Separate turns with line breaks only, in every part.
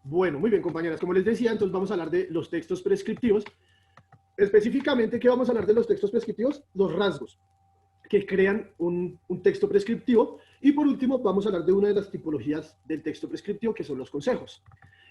Bueno, muy bien, compañeras. Como les decía, entonces vamos a hablar de los textos prescriptivos. Específicamente, ¿qué vamos a hablar de los textos prescriptivos? Los rasgos que crean un texto prescriptivo. Y por último, vamos a hablar de una de las tipologías del texto prescriptivo, que son los consejos.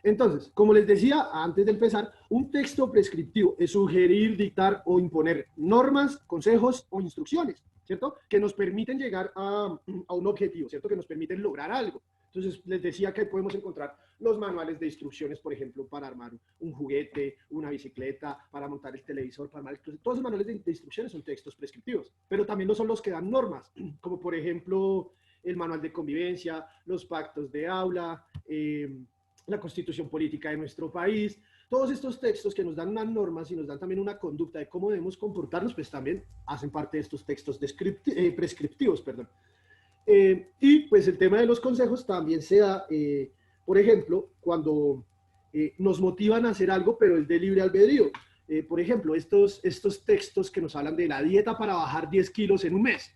Entonces, como les decía antes de empezar, un texto prescriptivo es sugerir, dictar o imponer normas, consejos o instrucciones, ¿cierto? Que nos permiten llegar a un objetivo, ¿cierto? Que nos permiten lograr algo. Entonces, les decía que podemos encontrar los manuales de instrucciones, por ejemplo, para armar un juguete, una bicicleta, para montar el televisor, para armar el... Todos los manuales de instrucciones son textos prescriptivos, pero también no son los que dan normas, como por ejemplo el manual de convivencia, los pactos de aula, la constitución política de nuestro país. Todos estos textos que nos dan unas normas y nos dan también una conducta de cómo debemos comportarnos, pues también hacen parte de estos textos prescriptivos, perdón. Y pues el tema de los consejos también se da, por ejemplo, cuando nos motivan a hacer algo, pero es de libre albedrío. Por ejemplo, estos textos que nos hablan de la dieta para bajar 10 kilos en un mes.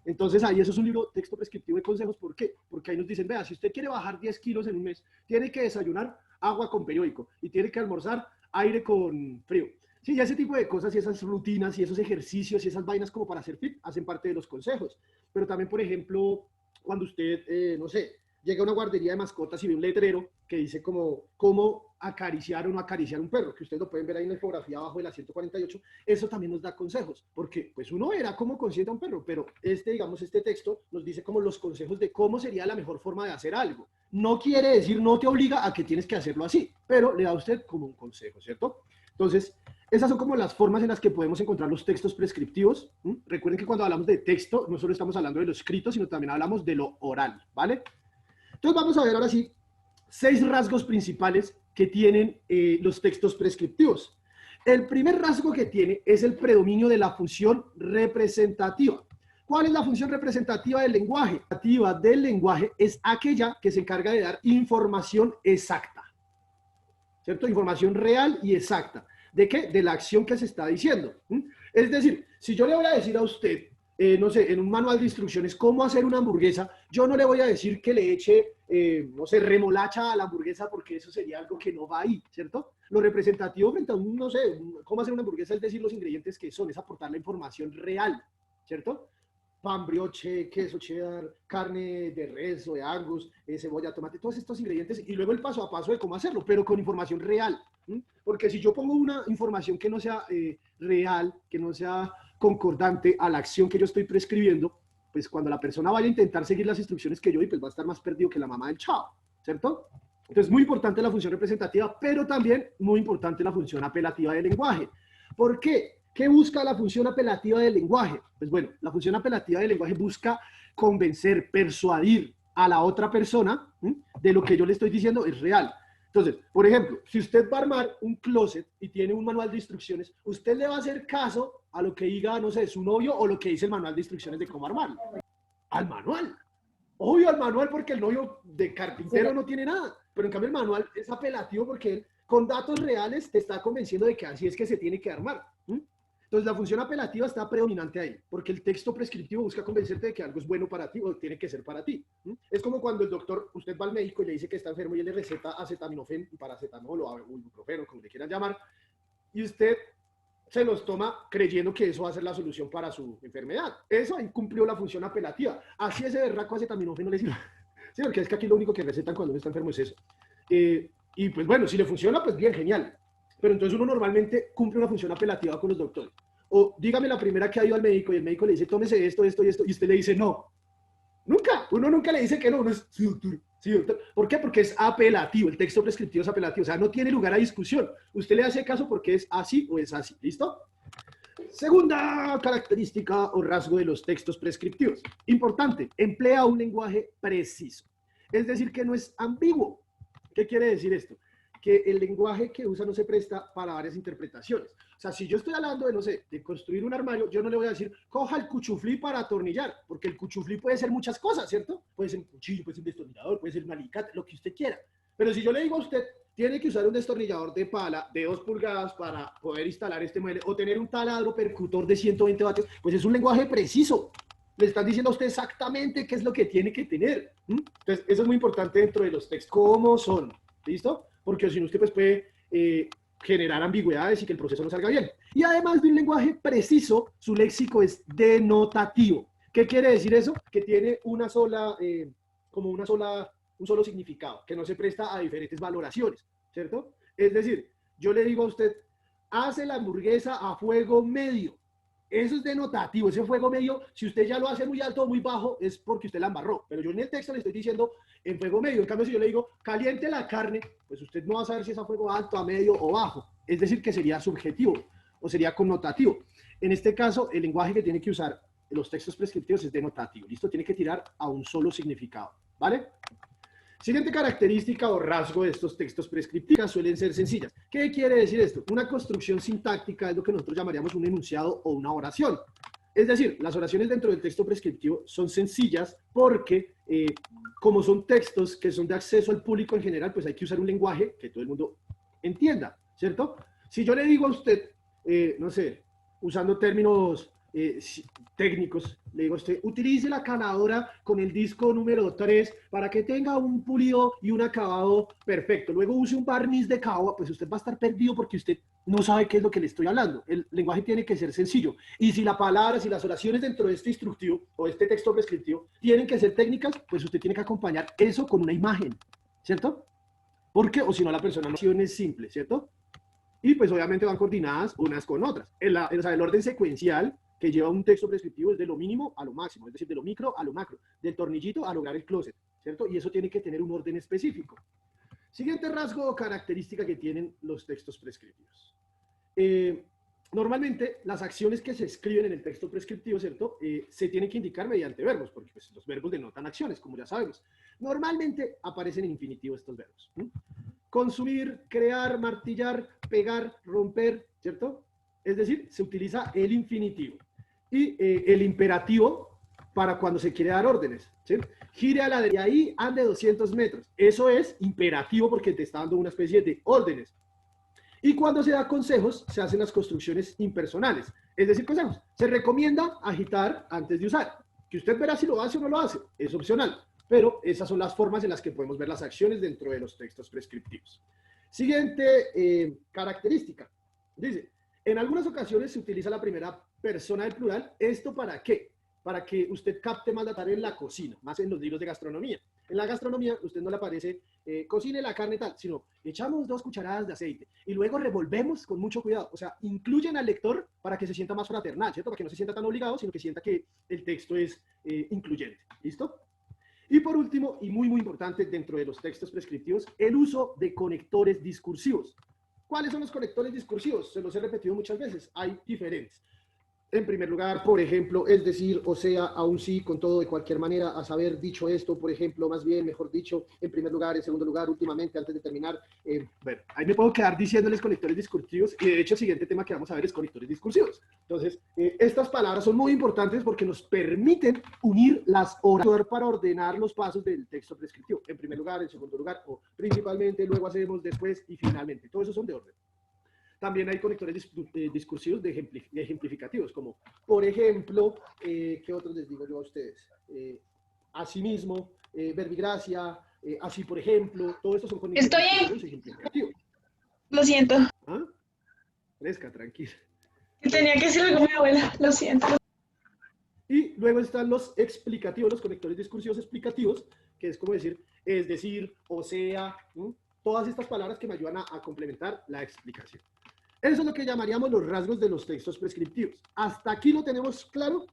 Entonces ahí eso es un libro, texto prescriptivo de consejos. ¿Por qué? Porque ahí nos dicen, vea, si usted quiere bajar 10 kilos en un mes, tiene que desayunar agua con periódico y tiene que almorzar aire con frío. Sí, ese tipo de cosas y esas rutinas y esos ejercicios y esas vainas como para hacer fit hacen parte de los consejos. Pero también, por ejemplo, cuando usted, no sé, llega a una guardería de mascotas y ve un letrero que dice como cómo acariciar o no acariciar un perro, que ustedes lo pueden ver ahí en la infografía abajo de la 148, eso también nos da consejos, porque pues uno verá cómo consiente a un perro, pero digamos, este texto nos dice como los consejos de cómo sería la mejor forma de hacer algo. No quiere decir, no te obliga a que tienes que hacerlo así, pero le da a usted como un consejo, ¿cierto? Entonces, esas son como las formas en las que podemos encontrar los textos prescriptivos. Recuerden que cuando hablamos de texto, no solo estamos hablando de lo escrito, sino también hablamos de lo oral, ¿vale? Entonces vamos a ver ahora sí 6 rasgos principales que tienen los textos prescriptivos. El primer rasgo que tiene es el predominio de la función representativa. ¿Cuál es la función representativa del lenguaje? La representativa del lenguaje es aquella que se encarga de dar información exacta, ¿cierto? Información real y exacta. ¿De qué? De la acción que se está diciendo. Es decir, si yo le voy a decir a usted, no sé, en un manual de instrucciones cómo hacer una hamburguesa, yo no le voy a decir que le eche, no sé, remolacha a la hamburguesa porque eso sería algo que no va ahí, ¿cierto? Lo representativo frente a un, no sé, cómo hacer una hamburguesa es decir los ingredientes que son, es aportar la información real, ¿cierto? Pan, brioche, queso cheddar, carne de res o de Angus, cebolla, tomate, todos estos ingredientes y luego el paso a paso de cómo hacerlo, pero con información real. Porque si yo pongo una información que no sea real, que no sea concordante a la acción que yo estoy prescribiendo, pues cuando la persona vaya a intentar seguir las instrucciones que yo di, pues va a estar más perdido que la mamá del chavo, ¿cierto? Entonces, muy importante la función representativa, pero también muy importante la función apelativa del lenguaje. ¿Por qué? ¿Qué busca la función apelativa del lenguaje? Pues bueno, la función apelativa del lenguaje busca convencer, persuadir a la otra persona de lo que yo le estoy diciendo es real. Entonces, por ejemplo, si usted va a armar un closet y tiene un manual de instrucciones, usted le va a hacer caso a lo que diga, no sé, su novio o lo que dice el manual de instrucciones de cómo armarlo. Al manual. Obvio al manual porque el novio de carpintero no tiene nada, pero en cambio el manual es apelativo porque él con datos reales te está convenciendo de que así es que se tiene que armar. Entonces la función apelativa está predominante ahí, porque el texto prescriptivo busca convencerte de que algo es bueno para ti o tiene que ser para ti. Es como cuando el doctor, usted va al médico y le dice que está enfermo y él le receta acetaminofén, paracetamol o ibuprofeno, como le quieran llamar, y usted se los toma creyendo que eso va a ser la solución para su enfermedad. Eso incumplió la función apelativa. Así ese berraco acetaminofén no le sirve. Sí, porque es que aquí lo único que recetan cuando uno está enfermo es eso. Y pues bueno, si le funciona, pues bien, genial. Pero entonces uno normalmente cumple una función apelativa con los doctores. O dígame la primera que ha ido al médico y el médico le dice, tómese esto, esto y esto, y usted le dice no. Nunca, uno nunca le dice que no, uno es, sí, doctor, sí, doctor. ¿Por qué? Porque es apelativo, el texto prescriptivo es apelativo, o sea, no tiene lugar a discusión. Usted le hace caso porque es así o es así, ¿listo? Segunda característica o rasgo de los textos prescriptivos. Importante, emplea un lenguaje preciso. Es decir, que no es ambiguo. ¿Qué quiere decir esto? Que el lenguaje que usa no se presta para varias interpretaciones. O sea, si yo estoy hablando de, no sé, de construir un armario, yo no le voy a decir, coja el cuchuflí para atornillar, porque el cuchuflí puede ser muchas cosas, ¿cierto? Puede ser un cuchillo, puede ser un destornillador, puede ser un alicate, lo que usted quiera. Pero si yo le digo a usted, tiene que usar un destornillador de pala de 2 pulgadas para poder instalar este mueble, o tener un taladro percutor de 120 vatios, pues es un lenguaje preciso. Le están diciendo a usted exactamente qué es lo que tiene que tener. Entonces, eso es muy importante dentro de los textos. ¿Cómo son? ¿listo? Porque si no usted pues puede generar ambigüedades y que el proceso no salga bien. Y además de un lenguaje preciso, su léxico es denotativo. ¿Qué quiere decir eso? Que tiene una sola, un solo significado, que no se presta a diferentes valoraciones, ¿cierto? Es decir, yo le digo a usted, hace la hamburguesa a fuego medio. Eso es denotativo, ese fuego medio, si usted ya lo hace muy alto o muy bajo, es porque usted la embarró. Pero yo en el texto le estoy diciendo en fuego medio. En cambio, si yo le digo caliente la carne, pues usted no va a saber si es a fuego alto, a medio o bajo. Es decir, que sería subjetivo o sería connotativo. En este caso, el lenguaje que tiene que usar los textos prescriptivos es denotativo. ¿Listo? Tiene que tirar a un solo significado. ¿Vale? Siguiente característica o rasgo de estos textos prescriptivos suelen ser sencillas. ¿Qué quiere decir esto? Una construcción sintáctica es lo que nosotros llamaríamos un enunciado o una oración. Es decir, las oraciones dentro del texto prescriptivo son sencillas porque, como son textos que son de acceso al público en general, pues hay que usar un lenguaje que todo el mundo entienda, ¿cierto? Si yo le digo a usted, no sé, usando términos técnicos, le digo a usted, utilice la caladora con el disco número 3 para que tenga un pulido y un acabado perfecto. Luego use un barniz de cagua, pues usted va a estar perdido porque usted no sabe qué es lo que le estoy hablando. El lenguaje tiene que ser sencillo. Y si las palabras y las oraciones dentro de este instructivo o este texto prescriptivo tienen que ser técnicas, pues usted tiene que acompañar eso con una imagen, ¿cierto? Porque, o si no, la persona no es simple, ¿cierto? Y pues obviamente van coordinadas unas con otras. El orden secuencial que lleva un texto prescriptivo es de lo mínimo a lo máximo, es decir, de lo micro a lo macro, del tornillito a lograr el closet, ¿cierto? Y eso tiene que tener un orden específico. Siguiente rasgo o característica que tienen los textos prescriptivos. Normalmente las acciones que se escriben en el texto prescriptivo, ¿cierto? Se tienen que indicar mediante verbos, porque pues, los verbos denotan acciones, como ya sabemos. Normalmente aparecen en infinitivo estos verbos. Consumir, crear, martillar, pegar, romper, ¿cierto? Es decir, se utiliza el infinitivo. Y el imperativo para cuando se quiere dar órdenes, ¿sí? Gire a la derecha y ahí ande 200 metros. Eso es imperativo porque te está dando una especie de órdenes. Y cuando se da consejos, se hacen las construcciones impersonales. Es decir, consejos. Se recomienda agitar antes de usar. Que usted verá si lo hace o no lo hace. Es opcional. Pero esas son las formas en las que podemos ver las acciones dentro de los textos prescriptivos. Siguiente característica. Dice, en algunas ocasiones se utiliza la primera persona del plural. ¿Esto para qué? Para que usted capte más la tarea en la cocina, más en los libros de gastronomía. En la gastronomía, usted no le aparece, cocine la carne tal, sino echamos 2 cucharadas de aceite y luego revolvemos con mucho cuidado. O sea, incluyen al lector para que se sienta más fraternal, ¿cierto? Para que no se sienta tan obligado, sino que sienta que el texto es incluyente. ¿Listo? Y por último, y muy, muy importante dentro de los textos prescriptivos, el uso de conectores discursivos. ¿Cuáles son los conectores discursivos? Se los he repetido muchas veces. Hay diferentes. En primer lugar, por ejemplo, es decir, o sea, aún sí, con todo, de cualquier manera, a saber dicho esto, por ejemplo, más bien, mejor dicho, en primer lugar, en segundo lugar, últimamente, antes de terminar. Bueno, ahí me puedo quedar diciéndoles conectores discursivos y de hecho el siguiente tema que vamos a ver es conectores discursivos. Entonces, estas palabras son muy importantes porque nos permiten unir las oraciones para ordenar los pasos del texto prescriptivo. En primer lugar, en segundo lugar, o principalmente, luego hacemos, después y finalmente. Todo eso son de orden. También hay conectores discursivos de ejemplificativos, como, por ejemplo, ¿qué otros les digo yo a ustedes? Asimismo, verbigracia, así por ejemplo, todo esto son conectores ejemplificativos.
Lo siento.
¿Ah? Fresca, tranquila.
Tenía que decir algo a mi abuela, lo siento.
Y luego están los explicativos, los conectores discursivos explicativos, que es como decir, es decir, o sea, todas estas palabras que me ayudan a complementar la explicación. Eso es lo que llamaríamos los rasgos de los textos prescriptivos. ¿Hasta aquí lo tenemos claro?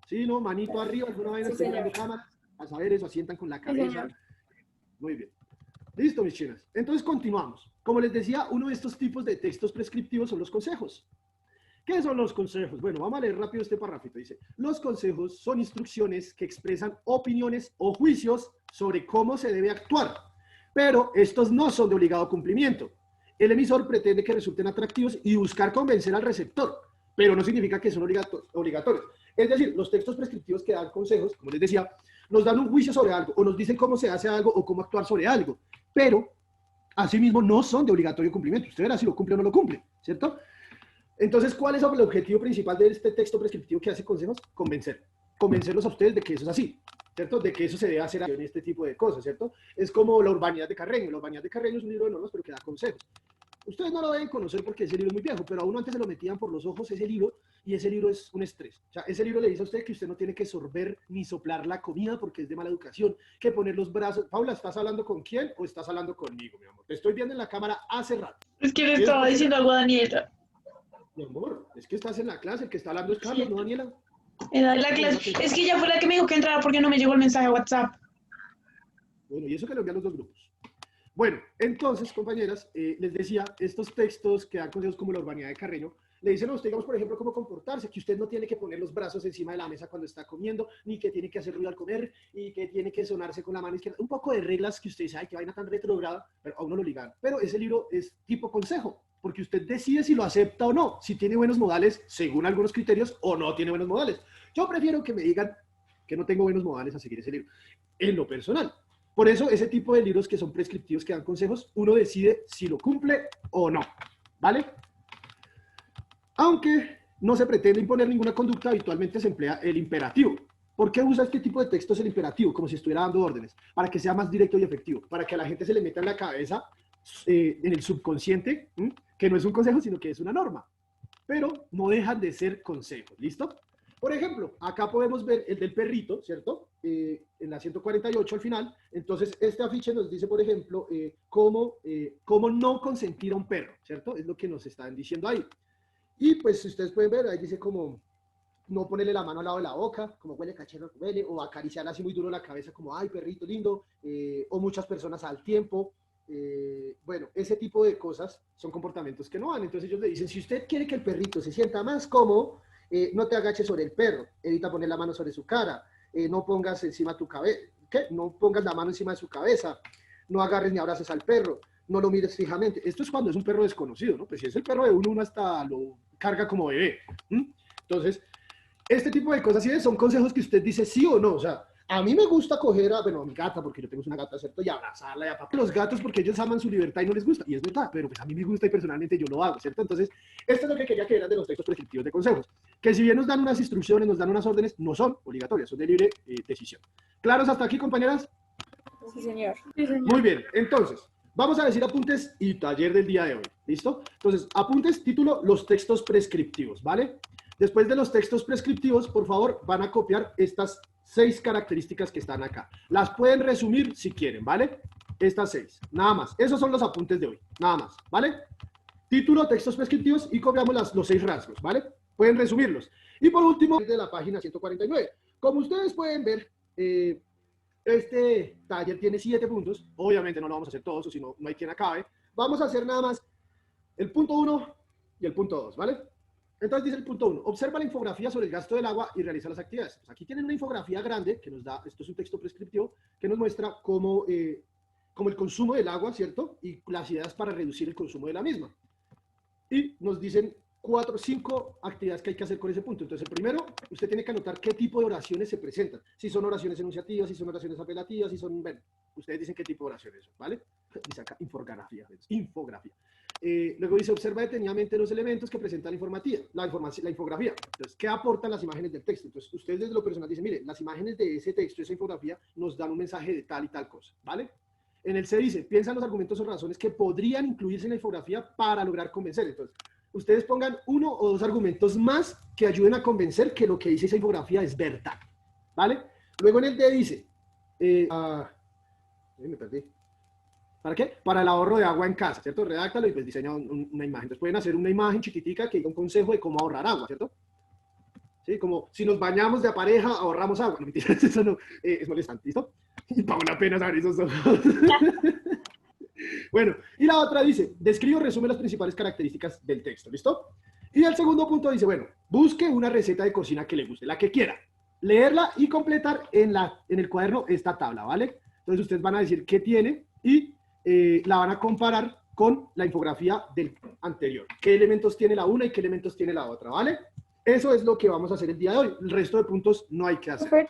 Sí, ¿no? Manito arriba, alguna vez estoy viendo cámaras. A saber eso, asientan con la cabeza. Muy bien. Listo, mis chinas. Entonces continuamos. Como les decía, uno de estos tipos de textos prescriptivos son los consejos. ¿Qué son los consejos? Bueno, vamos a leer rápido este párrafito. Dice, los consejos son instrucciones que expresan opiniones o juicios sobre cómo se debe actuar, pero estos no son de obligado cumplimiento. El emisor pretende que resulten atractivos y buscar convencer al receptor, pero no significa que son obligatorios. Es decir, los textos prescriptivos que dan consejos, como les decía, nos dan un juicio sobre algo, o nos dicen cómo se hace algo o cómo actuar sobre algo, pero asimismo no son de obligatorio cumplimiento. Usted verá si lo cumple o no lo cumple, ¿cierto? Entonces, ¿cuál es el objetivo principal de este texto prescriptivo que hace consejos? Convencerlos a ustedes de que eso es así. ¿cierto? De que eso se debe hacer en este tipo de cosas, ¿cierto? Es como la urbanidad de Carreño. La urbanidad de Carreño es un libro de normas, pero que da consejos. Ustedes no lo deben conocer porque ese libro es muy viejo, pero a uno antes se lo metían por los ojos ese libro, y ese libro es un estrés. O sea, ese libro le dice a usted que usted no tiene que sorber ni soplar la comida porque es de mala educación, que poner los brazos. Paula, ¿estás hablando con quién o estás hablando conmigo, mi amor? Te estoy viendo en la cámara hace rato.
Es que le estaba diciendo algo a Daniela.
Mi amor, es que estás en la clase, el que está hablando es Carlos, ¿no, Daniela?
Era de la clase. Es que ella fue la que me dijo que entrara porque no me llegó el mensaje a WhatsApp.
Bueno, y eso que lo envían los dos grupos. Bueno, entonces, compañeras, les decía, estos textos que dan consejos como la urbanidad de Carreño, le dicen a usted, digamos, por ejemplo, cómo comportarse, que usted no tiene que poner los brazos encima de la mesa cuando está comiendo, ni que tiene que hacer ruido al comer, y que tiene que sonarse con la mano izquierda. Un poco de reglas que usted dice, ay, qué vaina tan retrograda, pero a uno lo ligan. Pero ese libro es tipo consejo, porque usted decide si lo acepta o no, si tiene buenos modales, según algunos criterios, o no tiene buenos modales. Yo prefiero que me digan que no tengo buenos modales a seguir ese libro, en lo personal. Por eso, ese tipo de libros que son prescriptivos, que dan consejos, uno decide si lo cumple o no, ¿vale? Aunque no se pretende imponer ninguna conducta, habitualmente se emplea el imperativo. ¿Por qué usa este tipo de textos el imperativo? Como si estuviera dando órdenes, para que sea más directo y efectivo, para que a la gente se le meta en la cabeza, en el subconsciente, que no es un consejo, sino que es una norma. Pero no dejan de ser consejos, ¿listo? Por ejemplo, acá podemos ver el del perrito, ¿cierto? En la 148 al final. Entonces, este afiche nos dice, por ejemplo, cómo no consentir a un perro, ¿cierto? Es lo que nos están diciendo ahí. Y pues, si ustedes pueden ver, ahí dice como no ponerle la mano al lado de la boca, como huele cachero, huele, o acariciarle así muy duro la cabeza, como, ay, perrito lindo, o muchas personas al tiempo. Bueno, ese tipo de cosas son comportamientos que no van. Entonces ellos le dicen, si usted quiere que el perrito se sienta más cómodo, no te agaches sobre el perro, evita poner la mano sobre su cara, no pongas encima tu cabeza, ¿qué? No pongas la mano encima de su cabeza, no agarres ni abraces al perro, no lo mires fijamente. Esto es cuando es un perro desconocido, ¿no? Pues si es el perro de uno hasta lo carga como bebé. Entonces, este tipo de cosas ¿sí? Son consejos que usted dice sí o no. O sea, a mí me gusta coger a mi gata, porque yo tengo una gata, ¿cierto? Y abrazarla y apapar los gatos porque ellos aman su libertad y no les gusta. Y es verdad, pero pues a mí me gusta y personalmente yo lo hago, ¿cierto? Entonces, esto es lo que quería que eran de los textos prescriptivos de consejos. Que si bien nos dan unas instrucciones, nos dan unas órdenes, no son obligatorias, son de libre decisión. ¿Claros hasta aquí, compañeras?
Sí, señor.
Sí, señor.
Muy bien, entonces, vamos a decir apuntes y taller del día de hoy, ¿listo? Entonces, apuntes, título, los textos prescriptivos, ¿vale? Después de los textos prescriptivos, por favor, van a copiar estas 6 características que están acá. Las pueden resumir si quieren, ¿vale? Estas 6, nada más. Esos son los apuntes de hoy, nada más, ¿vale? Título, textos prescriptivos y copiamos los 6 rasgos, ¿vale? Pueden resumirlos. Y por último, de la página 149. Como ustedes pueden ver, este taller tiene 7 puntos. Obviamente no lo vamos a hacer todos, o si no, no hay quien acabe. Vamos a hacer nada más el punto 1 y el punto 2, ¿vale? Entonces dice el punto 1, observa la infografía sobre el gasto del agua y realiza las actividades. Pues aquí tienen una infografía grande que nos da, esto es un texto prescriptivo, que nos muestra cómo el consumo del agua, ¿cierto? Y las ideas para reducir el consumo de la misma. Y nos dicen 5 actividades que hay que hacer con ese punto. Entonces, el primero, usted tiene que anotar qué tipo de oraciones se presentan. Si son oraciones enunciativas, si son oraciones apelativas, si son, bueno, ustedes dicen qué tipo de oraciones son, ¿vale? Dice acá, infografía. Luego dice, observa detenidamente los elementos que presenta la infografía. Entonces, ¿qué aportan las imágenes del texto? Entonces, ustedes desde lo personal dicen, mire, las imágenes de ese texto, esa infografía, nos dan un mensaje de tal y tal cosa, ¿vale? En el C dice, piensa en los argumentos o razones que podrían incluirse en la infografía para lograr convencer. Entonces, ustedes pongan 1 o 2 argumentos más que ayuden a convencer que lo que dice esa infografía es verdad, ¿vale? Luego en el D dice, me perdí. ¿Para qué? Para el ahorro de agua en casa, ¿cierto? Redáctalo y pues diseña una imagen. Entonces pueden hacer una imagen chiquitica que diga un consejo de cómo ahorrar agua, ¿cierto? ¿Sí? Como si nos bañamos de a pareja, ahorramos agua. No, mentiras, eso no, es molestante, ¿listo? Y Paula apenas abre esos ojos. Bueno, y la otra dice, describe o resume las principales características del texto, ¿listo? Y el segundo punto dice, bueno, busque una receta de cocina que le guste, la que quiera. Leerla y completar en el cuaderno esta tabla, ¿vale? Entonces ustedes van a decir qué tiene y la van a comparar con la infografía del anterior. ¿Qué elementos tiene la una y qué elementos tiene la otra, ¿vale? Eso es lo que vamos a hacer el día de hoy. El resto de puntos no hay que hacer.